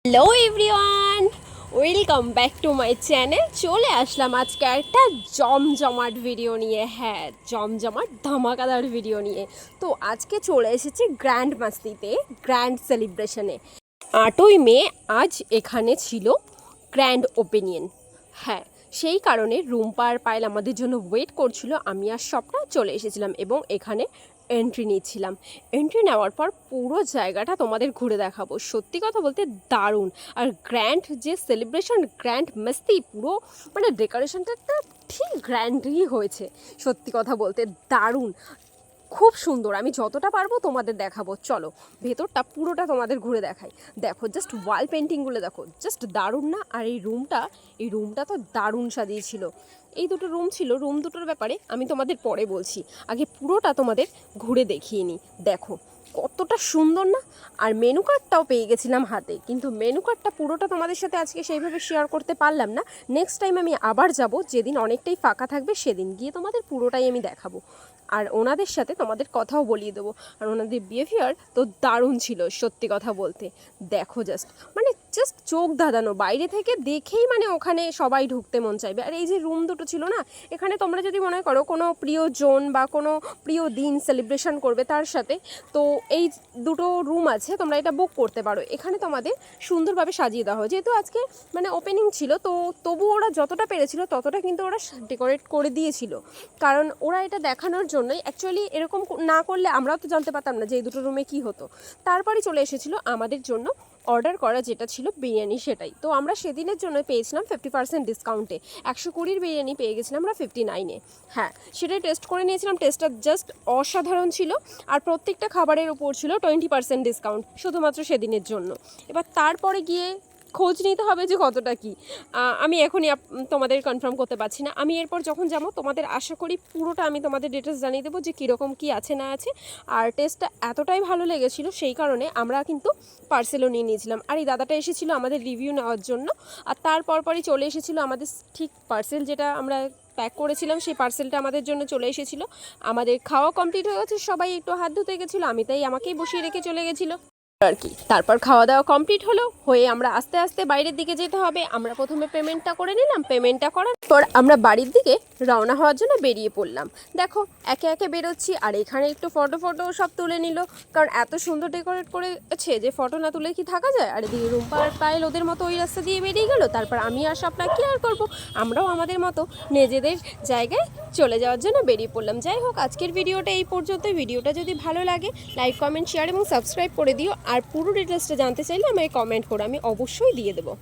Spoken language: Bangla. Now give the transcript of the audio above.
Hello everyone, welcome back to my channel. চলে আসলাম আজকে একটা জমজমাট ভিডিও নিয়ে। হ্যাঁ, জমজমাট ধামাকাদার ভিডিও নিয়ে। তো আজকে চলে এসেছি গ্র্যান্ড মাস্তিতে, গ্র্যান্ড সেলিব্রেশনে। 8ই মে আজ এখানে ছিল গ্র্যান্ড ওপেনিয়ন। হ্যাঁ, সেই কারণে রুম্পা আর পায়েল আমাদের জন্য ওয়েট করছিল। আমি আর স্বপ্না চলে এসেছিলাম এবং এখানে এন্ট্রি নিচ্ছিলাম। এন্ট্রি নেওয়ার পর পুরো জায়গাটা তোমাদের ঘুরে দেখাবো। সত্যি কথা বলতে দারুণ। আর গ্র্যান্ড যে সেলিব্রেশন, গ্র্যান্ড মাস্তি, পুরো মানে ডেকোরেশনটা একটা ঠিক গ্র্যান্ডই হয়েছে। সত্যি কথা বলতে দারুণ, খুব সুন্দর। আমি যতটা পারবো তোমাদের দেখাবো। চলো ভেতরটা পুরোটা তোমাদের ঘুরে দেখাই। দেখো জাস্ট ওয়াল পেন্টিংগুলো দেখো, জাস্ট দারুণ না? আর এই রুমটা তো দারুণ সাজিয়েছিল। এই দুটো রুম ছিল, রুম দুটোর ব্যাপারে আমি তোমাদের পরে বলছি। আগে পুরোটা তোমাদের ঘুরে দেখিয়ে নিই। দেখো কতটা সুন্দর না? আর মেনু কার্ডটাও পেয়ে গেছিলাম হাতে, কিন্তু মেনু কার্ডটা পুরোটা তোমাদের সাথে আজকে সেইভাবে শেয়ার করতে পারলাম না। নেক্সট টাইম আমি আবার যাব, যেদিন অনেকটাই ফাঁকা থাকবে সেদিন গিয়ে তোমাদের পুরোটাই আমি দেখাবো। আর ওনাদের সাথে তোমাদের কথাও বলিয়ে দেবো। আর ওনাদের বিহেভিয়ার তো দারুণ ছিল সত্যি কথা বলতে। দেখো জাস্ট চোখ ধাঁধানো, বাইরে থেকে দেখেই ওখানে সবাই ঢুকতে মন চাইবে। আর এই যে রুম দুটো ছিল না, এখানে তোমরা যদি মনে করো কোনো প্রিয় জোন বা কোনো প্রিয় দিন সেলিব্রেশন করবে তার সাথে, তো এই দুটো রুম আছে, তোমরা এটা বুক করতে পারো। এখানে তোমাদের সুন্দরভাবে সাজিয়ে দেওয়া হয়। যেহেতু আজকে ওপেনিং ছিল, তো তবু ওরা যতটা পেরেছিল ততটা কিন্তু ওরা ডেকোরেট করে দিয়েছিল। কারণ ওরা এটা দেখানোর জন্যই, অ্যাকচুয়ালি এরকম না করলে আমরাও তো জানতে পারতাম না যে এই দুটো রুমে কী হতো। তারপরে চলে এসেছিলো আমাদের জন্য অর্ডার করা যেটা ছিল বিরিয়ানি, সেটাই। তো আমরা সেদিনের জন্য পেয়েছিলাম 50% ডিসকাউন্টে। 120 বিরিয়ানি পেয়ে গেছিলাম আমরা 59-এ। হ্যাঁ, সেটাই টেস্ট করে নিয়েছিলাম। টেস্টটা জাস্ট অসাধারণ ছিল। আর প্রত্যেকটা খাবারের উপর ছিল 20% ডিসকাউন্ট, শুধুমাত্র সেদিনের জন্য। এবার তারপরে গিয়ে খোঁজ নিতে হবে যে কতটা কি, আমি এখনই তোমাদের কনফার্ম করতে পারছি না। আমি এরপর যখন যাবো তোমাদের আশা করি পুরোটা আমি তোমাদের ডিটেলস জানিয়ে দেবো যে কীরকম কী আছে না আছে। আর টেস্টটা এতটাই ভালো লেগেছিলো সেই কারণে আমরা কিন্তু পার্সেলও নিয়ে নিয়েছিলাম। আর এই দাদাটা এসেছিলো আমাদের রিভিউ নেওয়ার জন্য। আর তারপরই চলে এসেছিলো আমাদের ঠিক পার্সেল, যেটা আমরা প্যাক করেছিলাম সেই পার্সেলটা আমাদের জন্য চলে এসেছিলো। আমাদের খাওয়া কমপ্লিট হয়ে গেছে, সবাই একটু হাত ধুতে গেছিলো, আমি তাই আমাকেই বসিয়ে রেখে চলে গেছিলো আর কি। তারপর খাওয়া দাওয়া কমপ্লিট হয়ে আমরা আস্তে আস্তে বাইরের দিকে যেতে হবে। আমরা প্রথমে পেমেন্টটা করে নিলাম। পেমেন্টটা করার পর আমরা বাড়ির দিকে রওনা হওয়ার জন্য বেরিয়ে পড়লাম। দেখো একে একে বেরোচ্ছি, আর এখানে একটু ফটো সব তুলে নিল, কারণ এত সুন্দর ডেকোরেট করেছে যে ফটো না তুলে কি থাকা যায়। আর এদিকে রুম্পা আর পায়েল ওদের মতো ওই রাস্তা দিয়ে বেরিয়ে গেল। তারপর আমি আর স্বপ্না কি আর করবো, আমরাও আমাদের মতো নিজেদের জায়গায় চলে যাওয়ার জন্য বেরিয়ে পড়লাম। যাই হোক, আজকের ভিডিওটা এই পর্যন্ত। ভিডিওটা যদি ভালো লাগে লাইক, কমেন্ট, শেয়ার এবং সাবস্ক্রাইব করে দিও। আর পুরো ডিটেলসটা জানতে চাইলে আমায় কমেন্ট করো, আমি অবশ্যই দিয়ে দেবো।